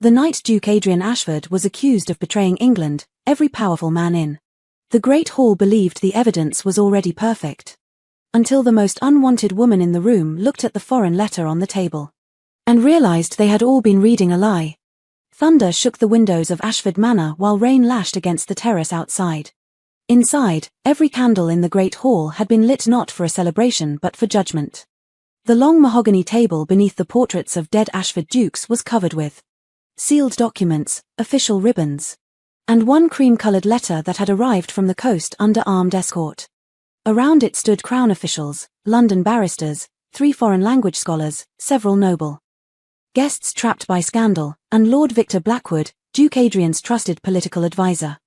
The night Duke Adrian Ashford was accused of betraying England, every powerful man in the Great Hall believed the evidence was already perfect. Until the most unwanted woman in the room looked at the foreign letter on the table and realized they had all been reading a lie. Thunder shook the windows of Ashford Manor while rain lashed against the terrace outside. Inside, every candle in the Great Hall had been lit not for a celebration but for judgment. The long mahogany table beneath the portraits of dead Ashford dukes was covered with sealed documents, official ribbons, and one cream-coloured letter that had arrived from the coast under armed escort. Around it stood Crown officials, London barristers, 3 foreign language scholars, several noble guests trapped by scandal, and Lord Victor Blackwood, Duke Adrian's trusted political adviser,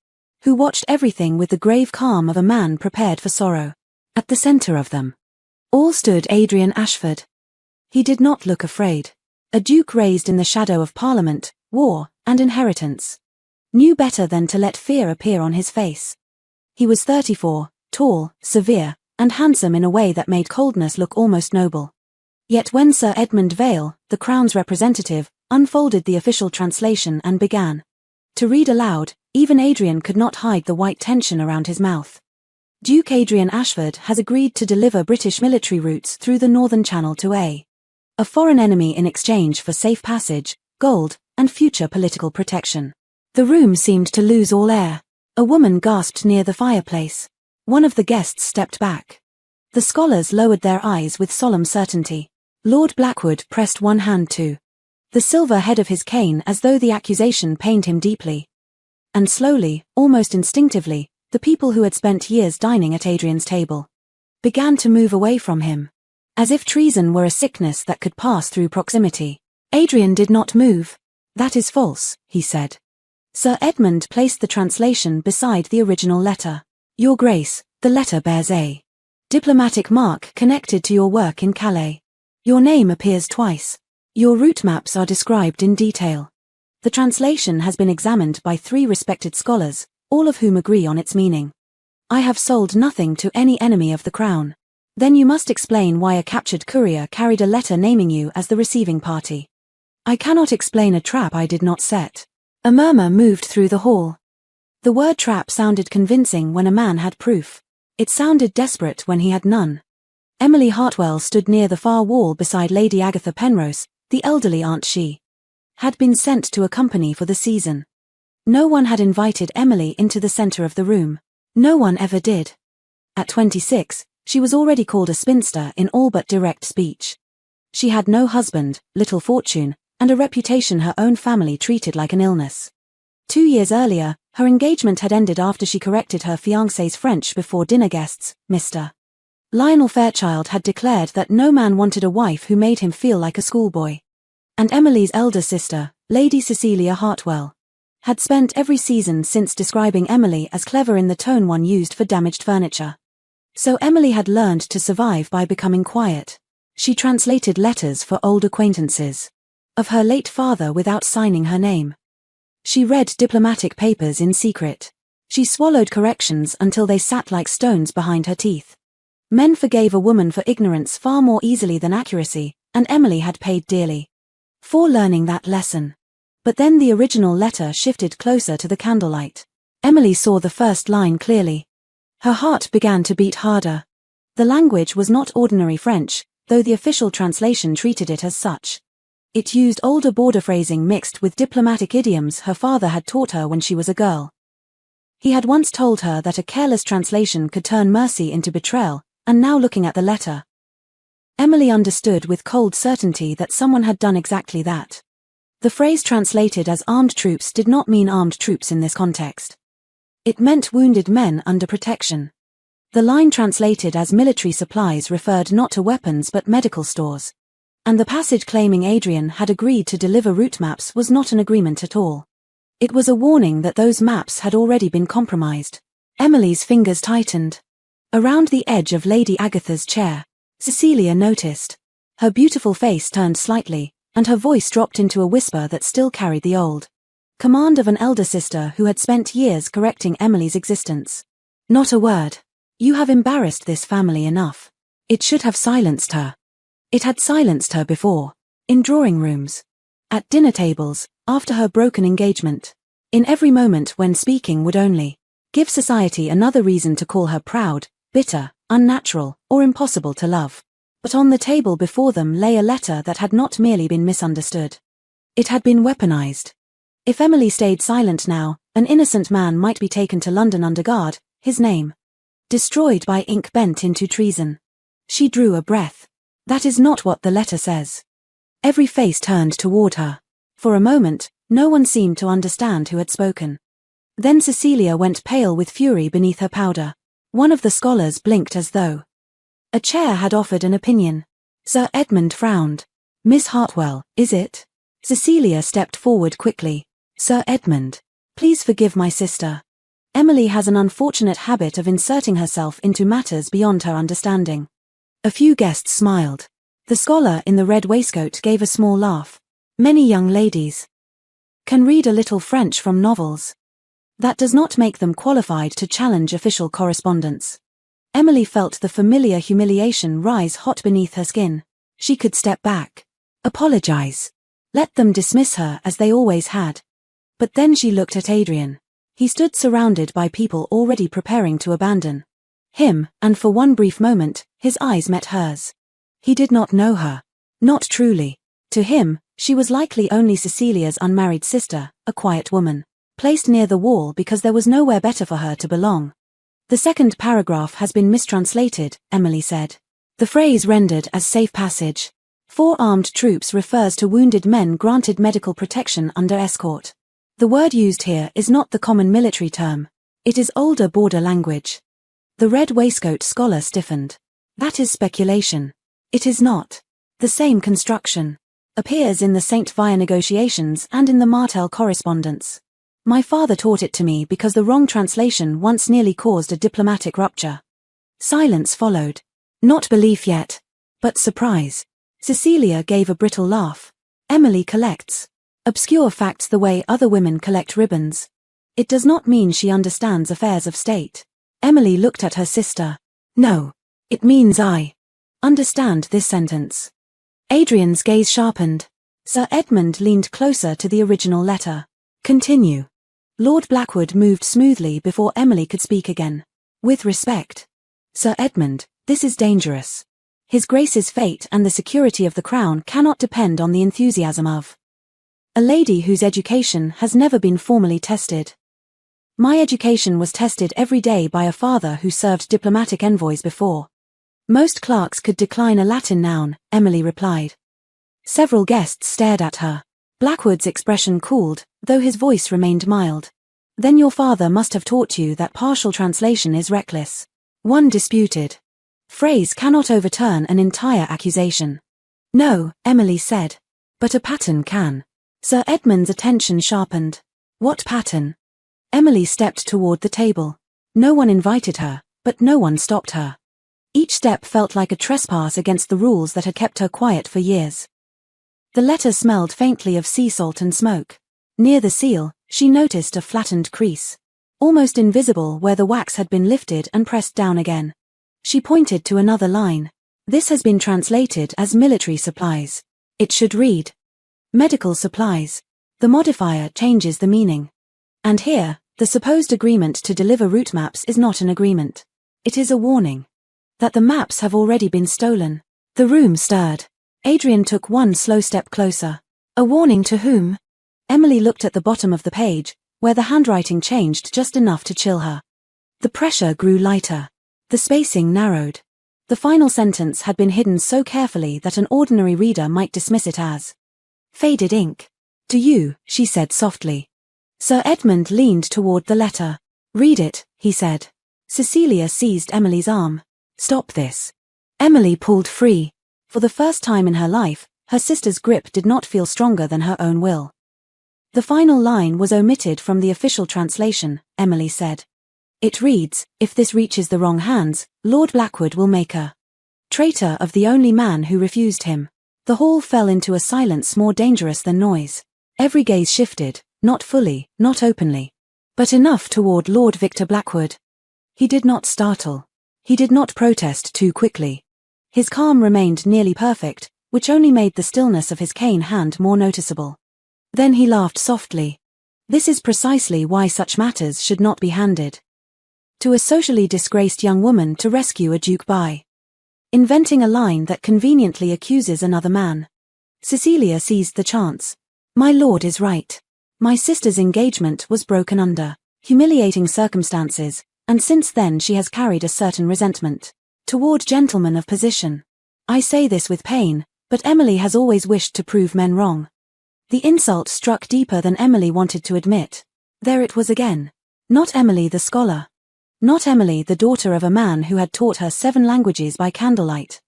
who watched everything with the grave calm of a man prepared for sorrow. At the centre of them all stood Adrian Ashford. He did not look afraid. A duke raised in the shadow of Parliament, war, and inheritance knew better than to let fear appear on his face. He was 34, tall, severe, and handsome in a way that made coldness look almost noble. Yet when Sir Edmund Vale, the Crown's representative, unfolded the official translation and began to read aloud, even Adrian could not hide the white tension around his mouth. Duke Adrian Ashford has agreed to deliver British military routes through the Northern Channel to a foreign enemy in exchange for safe passage, gold, and future political protection. The room seemed to lose all air. A woman gasped near the fireplace. One of the guests stepped back. The scholars lowered their eyes with solemn certainty. Lord Blackwood pressed one hand to the silver head of his cane as though the accusation pained him deeply. And slowly, almost instinctively, the people who had spent years dining at Adrian's table began to move away from him, as if treason were a sickness that could pass through proximity. Adrian did not move. "That is false," he said. Sir Edmund placed the translation beside the original letter. "Your Grace, the letter bears a diplomatic mark connected to your work in Calais. Your name appears twice. Your route maps are described in detail. The translation has been examined by 3 respected scholars, all of whom agree on its meaning. I have sold nothing to any enemy of the Crown. Then you must explain why a captured courier carried a letter naming you as the receiving party." "I cannot explain a trap I did not set." A murmur moved through the hall. The word trap sounded convincing when a man had proof. It sounded desperate when he had none. Emily Hartwell stood near the far wall beside Lady Agatha Penrose, the elderly aunt she had been sent to accompany for the season. No one had invited Emily into the centre of the room. No one ever did. At 26, she was already called a spinster in all but direct speech. She had no husband, little fortune, and a reputation her own family treated like an illness. 2 years earlier, her engagement had ended after she corrected her fiancé's French before dinner guests. Mr. Lionel Fairchild had declared that no man wanted a wife who made him feel like a schoolboy. And Emily's elder sister, Lady Cecilia Hartwell, had spent every season since describing Emily as clever in the tone one used for damaged furniture. So Emily had learned to survive by becoming quiet. She translated letters for old acquaintances of her late father without signing her name. She read diplomatic papers in secret. She swallowed corrections until they sat like stones behind her teeth. Men forgave a woman for ignorance far more easily than accuracy, and Emily had paid dearly for learning that lesson. But then the original letter shifted closer to the candlelight. Emily saw the first line clearly. Her heart began to beat harder. The language was not ordinary French, though the official translation treated it as such. It used older border phrasing mixed with diplomatic idioms her father had taught her when she was a girl. He had once told her that a careless translation could turn mercy into betrayal, and now looking at the letter, Emily understood with cold certainty that someone had done exactly that. The phrase translated as armed troops did not mean armed troops in this context. It meant wounded men under protection. The line translated as military supplies referred not to weapons but medical stores. And the passage claiming Adrian had agreed to deliver route maps was not an agreement at all. It was a warning that those maps had already been compromised. Emily's fingers tightened. Around the edge of Lady Agatha's chair, Cecilia noticed. Her beautiful face turned slightly, and her voice dropped into a whisper that still carried the old command of an elder sister who had spent years correcting Emily's existence. "Not a word. You have embarrassed this family enough." It should have silenced her. It had silenced her before. In drawing rooms. At dinner tables, after her broken engagement. In every moment when speaking would only give society another reason to call her proud, bitter, unnatural, or impossible to love. But on the table before them lay a letter that had not merely been misunderstood. It had been weaponized. If Emily stayed silent now, an innocent man might be taken to London under guard, his name destroyed by ink bent into treason. She drew a breath. That is not what the letter says. Every face turned toward her. For a moment, no one seemed to understand who had spoken. Then Cecilia went pale with fury beneath her powder. One of the scholars blinked as though a chair had offered an opinion. Sir Edmund frowned. Miss Hartwell, is it? Cecilia stepped forward quickly. Sir Edmund, please forgive my sister. Emily has an unfortunate habit of inserting herself into matters beyond her understanding. A few guests smiled. The scholar in the red waistcoat gave a small laugh. Many young ladies can read a little French from novels. That does not make them qualified to challenge official correspondence. Emily felt the familiar humiliation rise hot beneath her skin. She could step back. Apologize. Let them dismiss her as they always had. But then she looked at Adrian. He stood surrounded by people already preparing to abandon him, and for one brief moment, his eyes met hers. He did not know her. Not truly. To him, she was likely only Cecilia's unmarried sister, a quiet woman, placed near the wall because there was nowhere better for her to belong. The second paragraph has been mistranslated, Emily said. The phrase rendered as safe passage. 4 armed troops refers to wounded men granted medical protection under escort. The word used here is not the common military term. It is older border language. The red waistcoat scholar stiffened. That is speculation. It is not. The same construction appears in the St. Via negotiations and in the Martel correspondence. My father taught it to me because the wrong translation once nearly caused a diplomatic rupture. Silence followed. Not belief yet, but surprise. Cecilia gave a brittle laugh. Emily collects obscure facts the way other women collect ribbons. It does not mean she understands affairs of state. Emily looked at her sister. No. It means I understand this sentence. Adrian's gaze sharpened. Sir Edmund leaned closer to the original letter. Continue. Lord Blackwood moved smoothly before Emily could speak again. With respect. Sir Edmund, this is dangerous. His Grace's fate and the security of the crown cannot depend on the enthusiasm of a lady whose education has never been formally tested. My education was tested every day by a father who served diplomatic envoys before. Most clerks could decline a Latin noun, Emily replied. Several guests stared at her. Blackwood's expression cooled, though his voice remained mild. Then your father must have taught you that partial translation is reckless. One disputed. Phrase cannot overturn an entire accusation. No, Emily said. But a pattern can. Sir Edmund's attention sharpened. What pattern? Emily stepped toward the table. No one invited her, but no one stopped her. Each step felt like a trespass against the rules that had kept her quiet for years. The letter smelled faintly of sea salt and smoke. Near the seal, she noticed a flattened crease, almost invisible where the wax had been lifted and pressed down again. She pointed to another line. This has been translated as military supplies. It should read medical supplies. The modifier changes the meaning. And here, the supposed agreement to deliver route maps is not an agreement. It is a warning that the maps have already been stolen. The room stirred. Adrian took one slow step closer. A warning to whom? Emily looked at the bottom of the page, where the handwriting changed just enough to chill her. The pressure grew lighter. The spacing narrowed. The final sentence had been hidden so carefully that an ordinary reader might dismiss it as faded ink. Do you, she said softly. Sir Edmund leaned toward the letter. Read it, he said. Cecilia seized Emily's arm. Stop this. Emily pulled free. For the first time in her life, her sister's grip did not feel stronger than her own will. The final line was omitted from the official translation, Emily said. It reads, if this reaches the wrong hands, Lord Blackwood will make a traitor of the only man who refused him. The hall fell into a silence more dangerous than noise. Every gaze shifted, not fully, not openly, but enough toward Lord Victor Blackwood. He did not startle. He did not protest too quickly. His calm remained nearly perfect, which only made the stillness of his cane hand more noticeable. Then he laughed softly. This is precisely why such matters should not be handed to a socially disgraced young woman to rescue a duke by inventing a line that conveniently accuses another man. Cecilia seized the chance. My lord is right. My sister's engagement was broken under humiliating circumstances, and since then she has carried a certain resentment toward gentlemen of position. I say this with pain, but Emily has always wished to prove men wrong. The insult struck deeper than Emily wanted to admit. There it was again. Not Emily the scholar. Not Emily the daughter of a man who had taught her 7 languages by candlelight.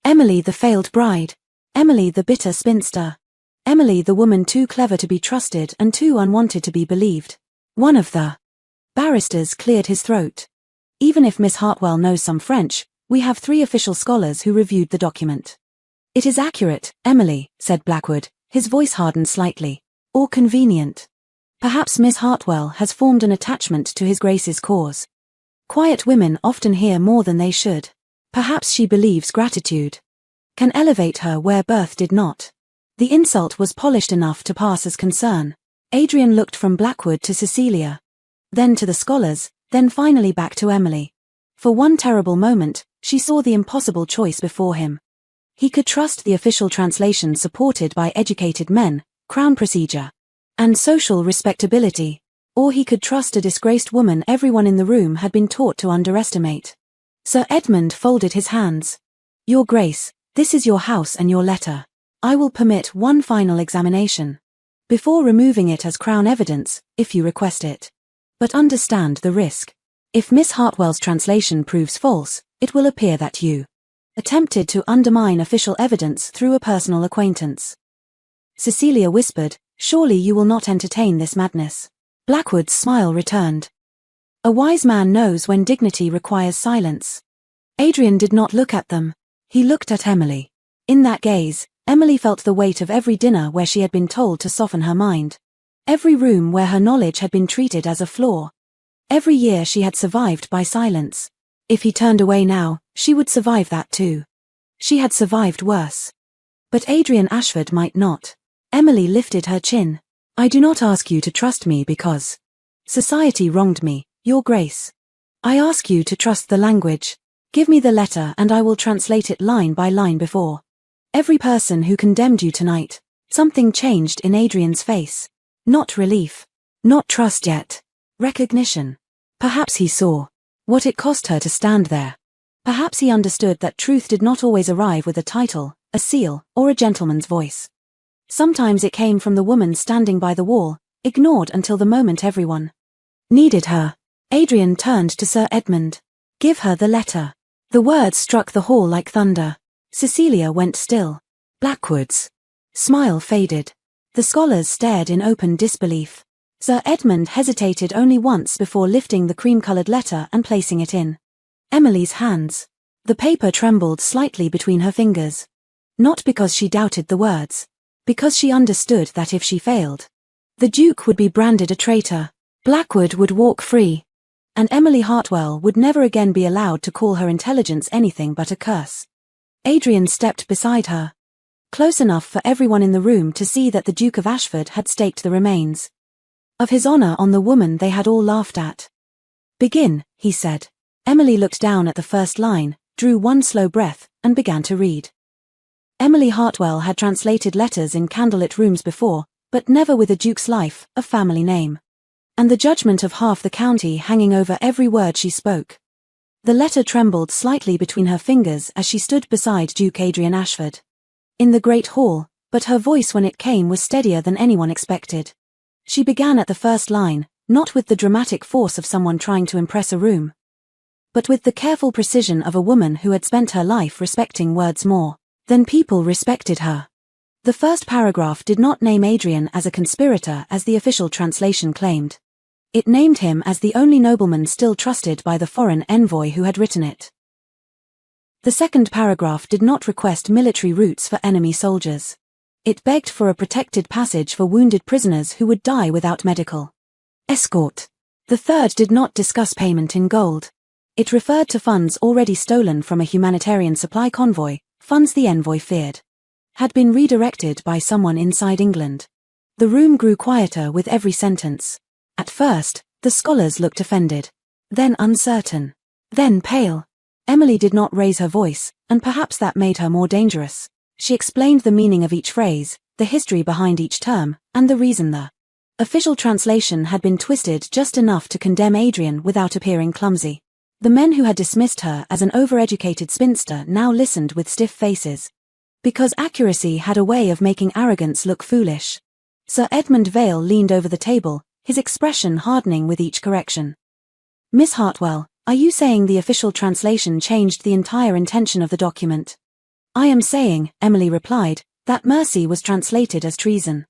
Emily the failed bride. Emily the bitter spinster. Emily the woman too clever to be trusted and too unwanted to be believed. One of the barristers cleared his throat. Even if Miss Hartwell knows some French, we have 3 official scholars who reviewed the document. It is accurate, Emily, said Blackwood, his voice hardened slightly. Or convenient. Perhaps Miss Hartwell has formed an attachment to His Grace's cause. Quiet women often hear more than they should. Perhaps she believes gratitude can elevate her where birth did not. The insult was polished enough to pass as concern. Adrian looked from Blackwood to Cecilia, then to the scholars, then finally back to Emily. For one terrible moment, she saw the impossible choice before him. He could trust the official translation supported by educated men, crown procedure, and social respectability, or he could trust a disgraced woman everyone in the room had been taught to underestimate. Sir Edmund folded his hands. Your Grace, this is your house and your letter. I will permit one final examination before removing it as Crown evidence, if you request it. But understand the risk. If Miss Hartwell's translation proves false, it will appear that you attempted to undermine official evidence through a personal acquaintance. Cecilia whispered, surely you will not entertain this madness. Blackwood's smile returned. A wise man knows when dignity requires silence. Adrian did not look at them. He looked at Emily. In that gaze, Emily felt the weight of every dinner where she had been told to soften her mind. Every room where her knowledge had been treated as a flaw. Every year she had survived by silence. If he turned away now, she would survive that too. She had survived worse. But Adrian Ashford might not. Emily lifted her chin. I do not ask you to trust me because society wronged me, Your Grace. I ask you to trust the language. Give me the letter and I will translate it line by line before every person who condemned you tonight. Something changed in Adrian's face. Not relief. Not trust yet. Recognition. Perhaps he saw what it cost her to stand there. Perhaps he understood that truth did not always arrive with a title, a seal, or a gentleman's voice. Sometimes it came from the woman standing by the wall, ignored until the moment everyone needed her. Adrian turned to Sir Edmund. Give her the letter. The words struck the hall like thunder. Cecilia went still. Blackwood's smile faded. The scholars stared in open disbelief. Sir Edmund hesitated only once before lifting the cream-coloured letter and placing it in Emily's hands. The paper trembled slightly between her fingers. Not because she doubted the words. Because she understood that if she failed, the Duke would be branded a traitor. Blackwood would walk free. And Emily Hartwell would never again be allowed to call her intelligence anything but a curse. Adrian stepped beside her. Close enough for everyone in the room to see that the Duke of Ashford had staked the remains of his honour on the woman they had all laughed at. Begin, he said. Emily looked down at the first line, drew one slow breath, and began to read. Emily Hartwell had translated letters in candlelit rooms before, but never with a duke's life, a family name. And the judgment of half the county hanging over every word she spoke. The letter trembled slightly between her fingers as she stood beside Duke Adrian Ashford in the great hall, but her voice when it came was steadier than anyone expected. She began at the first line, not with the dramatic force of someone trying to impress a room, but with the careful precision of a woman who had spent her life respecting words more than people respected her. The first paragraph did not name Adrian as a conspirator as the official translation claimed. It named him as the only nobleman still trusted by the foreign envoy who had written it. The second paragraph did not request military routes for enemy soldiers. It begged for a protected passage for wounded prisoners who would die without medical escort. The third did not discuss payment in gold. It referred to funds already stolen from a humanitarian supply convoy, funds the envoy feared had been redirected by someone inside England. The room grew quieter with every sentence. At first, the scholars looked offended. Then uncertain. Then pale. Emily did not raise her voice, and perhaps that made her more dangerous. She explained the meaning of each phrase, the history behind each term, and the reason the official translation had been twisted just enough to condemn Adrian without appearing clumsy. The men who had dismissed her as an overeducated spinster now listened with stiff faces. Because accuracy had a way of making arrogance look foolish. Sir Edmund Vale leaned over the table, his expression hardening with each correction. Miss Hartwell, are you saying the official translation changed the entire intention of the document? I am saying, Emily replied, that mercy was translated as treason.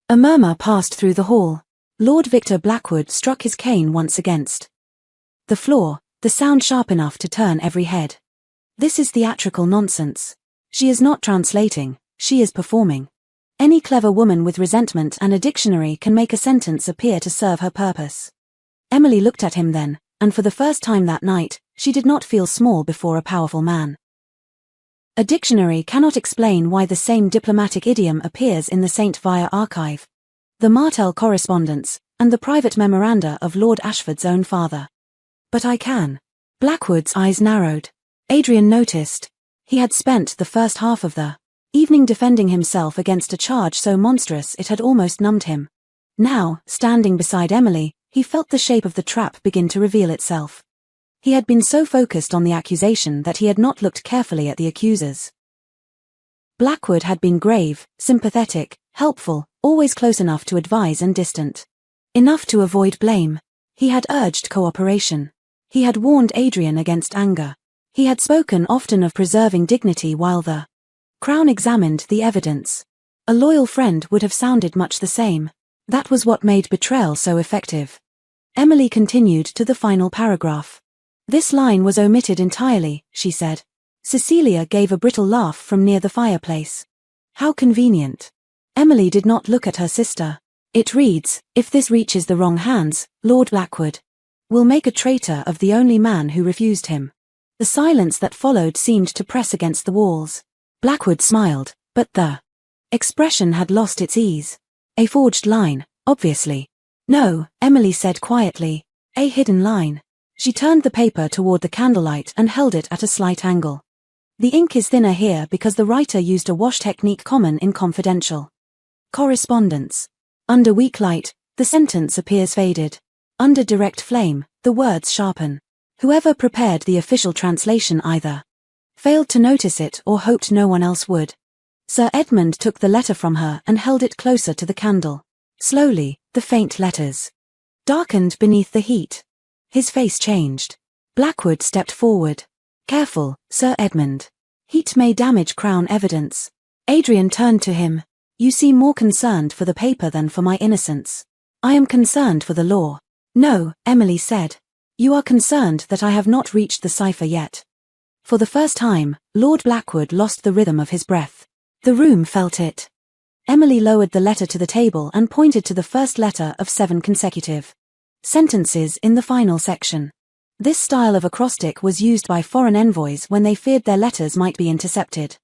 A murmur passed through the hall. Lord Victor Blackwood struck his cane once against the floor, the sound sharp enough to turn every head. This is theatrical nonsense. She is not translating, she is performing. Any clever woman with resentment and a dictionary can make a sentence appear to serve her purpose. Emily looked at him then, and for the first time that night, she did not feel small before a powerful man. A dictionary cannot explain why the same diplomatic idiom appears in the St. Via archive, the Martel correspondence, and the private memoranda of Lord Ashford's own father. But I can. Blackwood's eyes narrowed. Adrian noticed. He had spent the first half of the evening defending himself against a charge so monstrous it had almost numbed him. Now, standing beside Emily, he felt the shape of the trap begin to reveal itself. He had been so focused on the accusation that he had not looked carefully at the accusers. Blackwood had been grave, sympathetic, helpful, always close enough to advise and distant enough to avoid blame. He had urged cooperation. He had warned Adrian against anger. He had spoken often of preserving dignity while the Crown examined the evidence. A loyal friend would have sounded much the same. That was what made Betrayal so effective. Emily continued to the final paragraph. This line was omitted entirely, she said. Cecilia gave a brittle laugh from near the fireplace. How convenient. Emily did not look at her sister. It reads, if this reaches the wrong hands, Lord Blackwood will make a traitor of the only man who refused him. The silence that followed seemed to press against the walls. Blackwood smiled, but the expression had lost its ease. A forged line, obviously. No, Emily said quietly. A hidden line. She turned the paper toward the candlelight and held it at a slight angle. The ink is thinner here because the writer used a wash technique common in confidential correspondence. Under weak light, the sentence appears faded. Under direct flame, the words sharpen. Whoever prepared the official translation either failed to notice it or hoped no one else would. Sir Edmund took the letter from her and held it closer to the candle. Slowly, the faint letters darkened beneath the heat. His face changed. Blackwood stepped forward. Careful, Sir Edmund. Heat may damage Crown evidence. Adrian turned to him. You seem more concerned for the paper than for my innocence. I am concerned for the law. No, Emily said. You are concerned that I have not reached the cipher yet. For the first time, Lord Blackwood lost the rhythm of his breath. The room felt it. Emily lowered the letter to the table and pointed to the first letter of 7 consecutive sentences in the final section. This style of acrostic was used by foreign envoys when they feared their letters might be intercepted.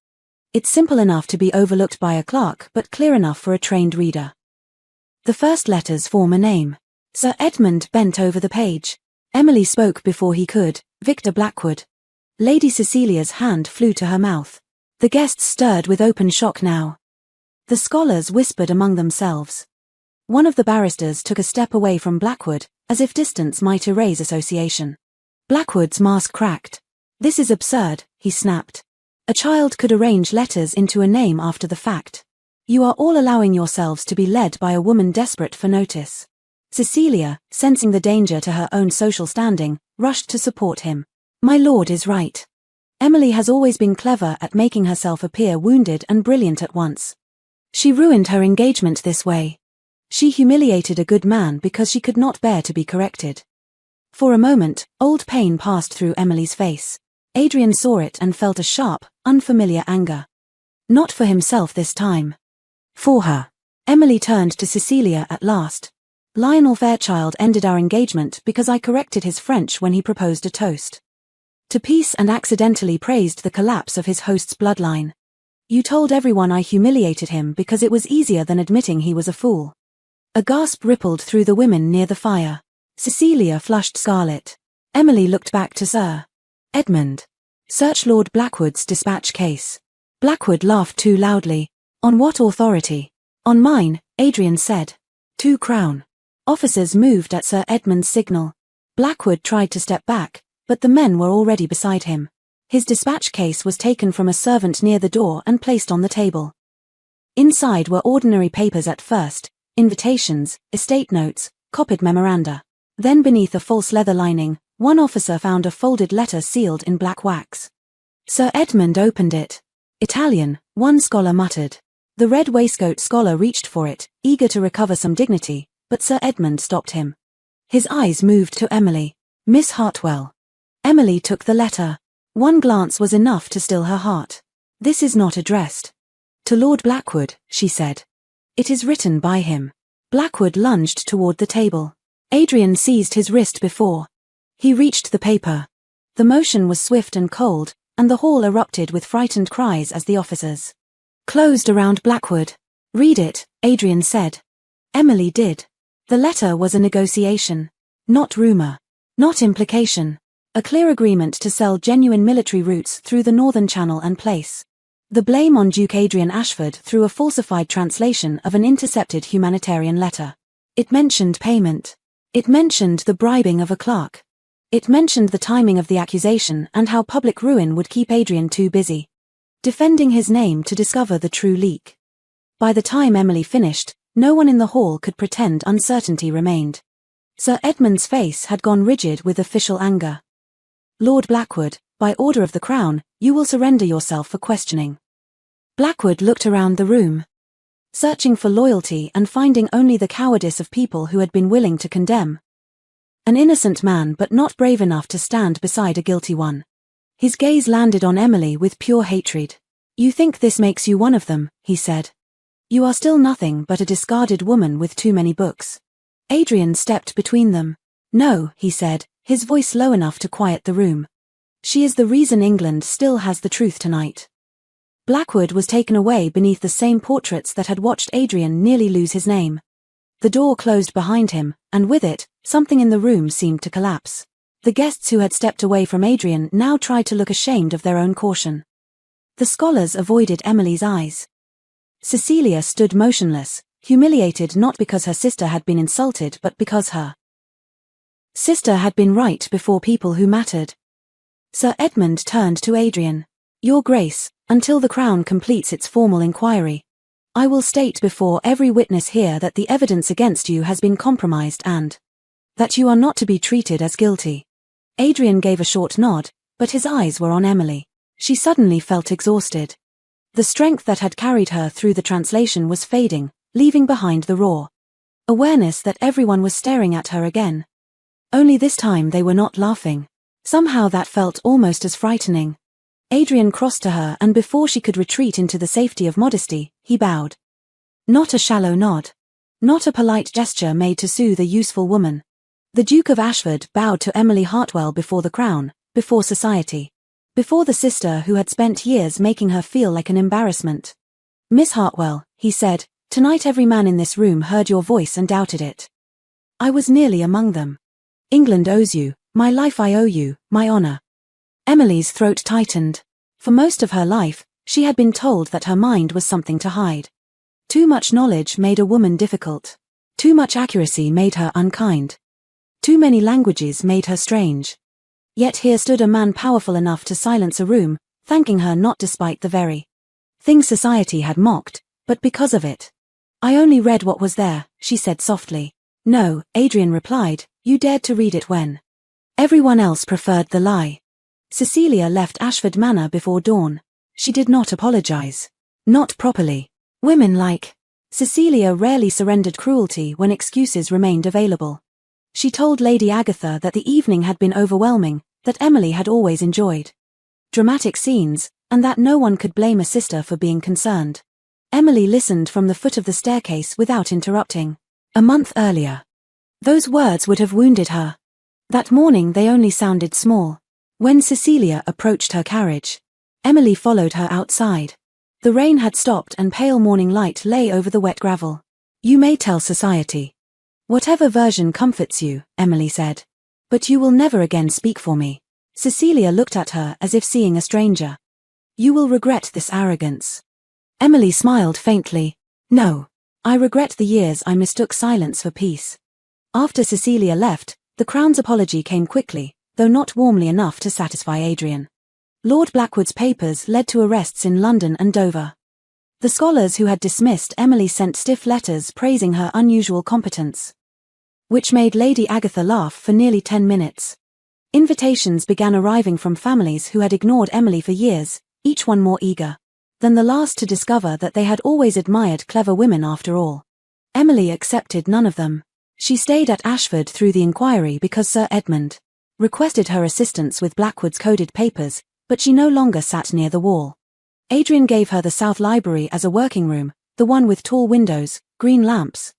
It's simple enough to be overlooked by a clerk but clear enough for a trained reader. The first letters form a name. Sir Edmund bent over the page. Emily spoke before he could. Victor Blackwood. Lady Cecilia's hand flew to her mouth. The guests stirred with open shock now. The scholars whispered among themselves. One of the barristers took a step away from Blackwood, as if distance might erase association. Blackwood's mask cracked. This is absurd, he snapped. A child could arrange letters into a name after the fact. You are all allowing yourselves to be led by a woman desperate for notice. Cecilia, sensing the danger to her own social standing, rushed to support him. My lord is right. Emily has always been clever at making herself appear wounded and brilliant at once. She ruined her engagement this way. She humiliated a good man because she could not bear to be corrected. For a moment, old pain passed through Emily's face. Adrian saw it and felt a sharp, unfamiliar anger. Not for himself this time. For her. Emily turned to Cecilia at last. Lionel Fairchild ended our engagement because I corrected his French when he proposed a toast to peace and accidentally praised the collapse of his host's bloodline. You told everyone I humiliated him because it was easier than admitting he was a fool. A gasp rippled through the women near the fire. Cecilia flushed scarlet. Emily looked back to Sir Edmund. Search Lord Blackwood's dispatch case. Blackwood laughed too loudly. On what authority? On mine, Adrian said. 2 crown. Officers moved at Sir Edmund's signal. Blackwood tried to step back, but the men were already beside him. His dispatch case was taken from a servant near the door and placed on the table. Inside were ordinary papers at first, invitations, estate notes, copied memoranda. Then beneath a false leather lining, one officer found a folded letter sealed in black wax. Sir Edmund opened it. Italian, one scholar muttered. The red waistcoat scholar reached for it, eager to recover some dignity, but Sir Edmund stopped him. His eyes moved to Emily. Miss Hartwell. Emily took the letter. One glance was enough to still her heart. This is not addressed to Lord Blackwood, she said. It is written by him. Blackwood lunged toward the table. Adrian seized his wrist before he reached the paper. The motion was swift and cold, and the hall erupted with frightened cries as the officers closed around Blackwood. Read it, Adrian said. Emily did. The letter was a negotiation. Not rumor. Not implication. A clear agreement to sell genuine military routes through the Northern Channel and place the blame on Duke Adrian Ashford through a falsified translation of an intercepted humanitarian letter. It mentioned payment. It mentioned the bribing of a clerk. It mentioned the timing of the accusation and how public ruin would keep Adrian too busy defending his name to discover the true leak. By the time Emily finished, no one in the hall could pretend uncertainty remained. Sir Edmund's face had gone rigid with official anger. Lord Blackwood, by order of the Crown, you will surrender yourself for questioning. Blackwood looked around the room, searching for loyalty and finding only the cowardice of people who had been willing to condemn an innocent man but not brave enough to stand beside a guilty one. His gaze landed on Emily with pure hatred. You think this makes you one of them, he said. You are still nothing but a discarded woman with too many books. Adrian stepped between them. No, he said, his voice low enough to quiet the room. She is the reason England still has the truth tonight. Blackwood was taken away beneath the same portraits that had watched Adrian nearly lose his name. The door closed behind him, and with it, something in the room seemed to collapse. The guests who had stepped away from Adrian now tried to look ashamed of their own caution. The scholars avoided Emily's eyes. Cecilia stood motionless, humiliated not because her sister had been insulted but because her sister had been right before people who mattered. Sir Edmund turned to Adrian. Your Grace, until the Crown completes its formal inquiry, I will state before every witness here that the evidence against you has been compromised and that you are not to be treated as guilty. Adrian gave a short nod, but his eyes were on Emily. She suddenly felt exhausted. The strength that had carried her through the translation was fading, leaving behind the raw awareness that everyone was staring at her again. Only this time they were not laughing. Somehow that felt almost as frightening. Adrian crossed to her and before she could retreat into the safety of modesty, he bowed. Not a shallow nod. Not a polite gesture made to soothe a useful woman. The Duke of Ashford bowed to Emily Hartwell before the Crown, before society. Before the sister who had spent years making her feel like an embarrassment. Miss Hartwell, he said, tonight every man in this room heard your voice and doubted it. I was nearly among them. England owes you, my life I owe you, my honor. Emily's throat tightened. For most of her life, she had been told that her mind was something to hide. Too much knowledge made a woman difficult. Too much accuracy made her unkind. Too many languages made her strange. Yet here stood a man powerful enough to silence a room, thanking her not despite the very things society had mocked, but because of it. I only read what was there, she said softly. No, Adrian replied, you dared to read it when everyone else preferred the lie. Cecilia left Ashford Manor before dawn. She did not apologize. Not properly. Women like Cecilia rarely surrendered cruelty when excuses remained available. She told Lady Agatha that the evening had been overwhelming, that Emily had always enjoyed dramatic scenes, and that no one could blame a sister for being concerned. Emily listened from the foot of the staircase without interrupting. A month earlier, those words would have wounded her. That morning they only sounded small. When Cecilia approached her carriage, Emily followed her outside. The rain had stopped and pale morning light lay over the wet gravel. You may tell society. Whatever version comforts you, Emily said. But you will never again speak for me. Cecilia looked at her as if seeing a stranger. You will regret this arrogance. Emily smiled faintly. No. I regret the years I mistook silence for peace. After Cecilia left, the Crown's apology came quickly, though not warmly enough to satisfy Adrian. Lord Blackwood's papers led to arrests in London and Dover. The scholars who had dismissed Emily sent stiff letters praising her unusual competence, which made Lady Agatha laugh for nearly 10 minutes. Invitations began arriving from families who had ignored Emily for years, each one more eager than the last to discover that they had always admired clever women after all. Emily accepted none of them. She stayed at Ashford through the inquiry because Sir Edmund requested her assistance with Blackwood's coded papers, but she no longer sat near the wall. Adrian gave her the South Library as a working room, the one with tall windows, green lamps,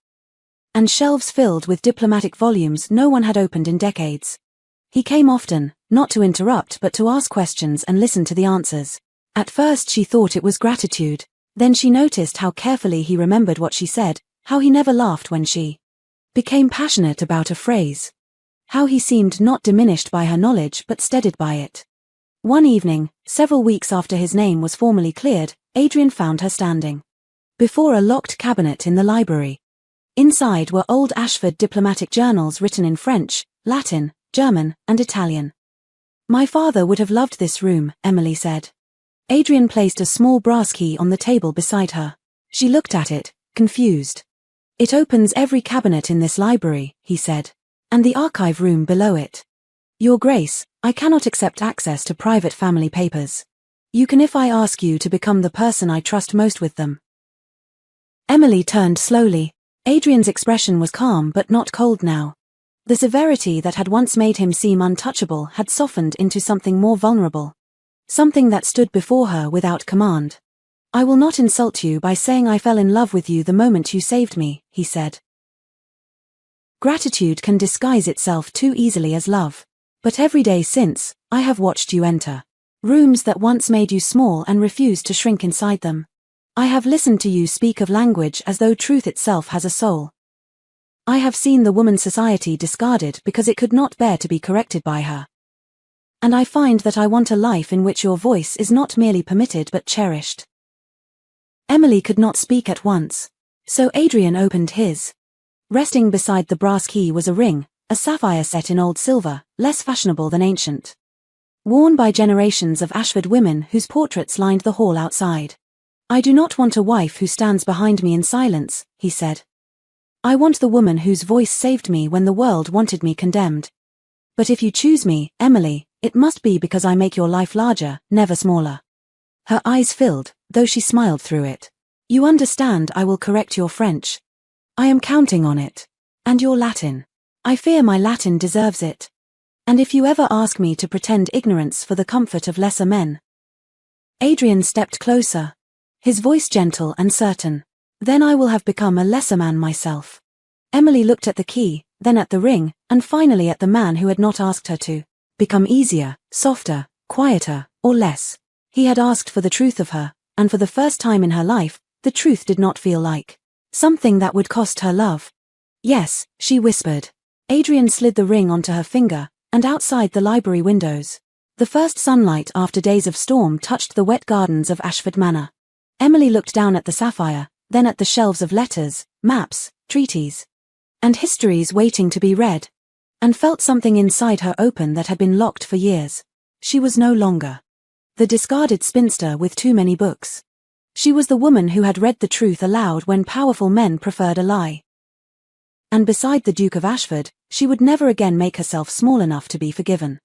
and shelves filled with diplomatic volumes no one had opened in decades. He came often, not to interrupt but to ask questions and listen to the answers. At first she thought it was gratitude, then she noticed how carefully he remembered what she said, how he never laughed when she became passionate about a phrase, how he seemed not diminished by her knowledge but steadied by it. One evening, several weeks after his name was formally cleared, Adrian found her standing before a locked cabinet in the library. Inside were old Ashford diplomatic journals written in French, Latin, German, and Italian. My father would have loved this room, Emily said. Adrian placed a small brass key on the table beside her. She looked at it, confused. It opens every cabinet in this library, he said, and the archive room below it. Your Grace, I cannot accept access to private family papers. You can if I ask you to become the person I trust most with them. Emily turned slowly. Adrian's expression was calm but not cold now. The severity that had once made him seem untouchable had softened into something more vulnerable. Something that stood before her without command. I will not insult you by saying I fell in love with you the moment you saved me, he said. Gratitude can disguise itself too easily as love. But every day since, I have watched you enter rooms that once made you small and refused to shrink inside them. I have listened to you speak of language as though truth itself has a soul. I have seen the woman society discarded because it could not bear to be corrected by her. And I find that I want a life in which your voice is not merely permitted but cherished. Emily could not speak at once, so Adrian opened his. Resting beside the brass key was a ring, a sapphire set in old silver, less fashionable than ancient, worn by generations of Ashford women whose portraits lined the hall outside. I do not want a wife who stands behind me in silence, he said. I want the woman whose voice saved me when the world wanted me condemned. But if you choose me, Emily, it must be because I make your life larger, never smaller. Her eyes filled, though she smiled through it. You understand I will correct your French. I am counting on it. And your Latin. I fear my Latin deserves it. And if you ever ask me to pretend ignorance for the comfort of lesser men. Adrian stepped closer, his voice gentle and certain. Then I will have become a lesser man myself. Emily looked at the key, then at the ring, and finally at the man who had not asked her to become easier, softer, quieter, or less. He had asked for the truth of her, and for the first time in her life, the truth did not feel like something that would cost her love. Yes, she whispered. Adrian slid the ring onto her finger, and outside the library windows, the first sunlight after days of storm touched the wet gardens of Ashford Manor. Emily looked down at the sapphire, then at the shelves of letters, maps, treaties, and histories waiting to be read, and felt something inside her open that had been locked for years. She was no longer the discarded spinster with too many books. She was the woman who had read the truth aloud when powerful men preferred a lie. And beside the Duke of Ashford, she would never again make herself small enough to be forgiven.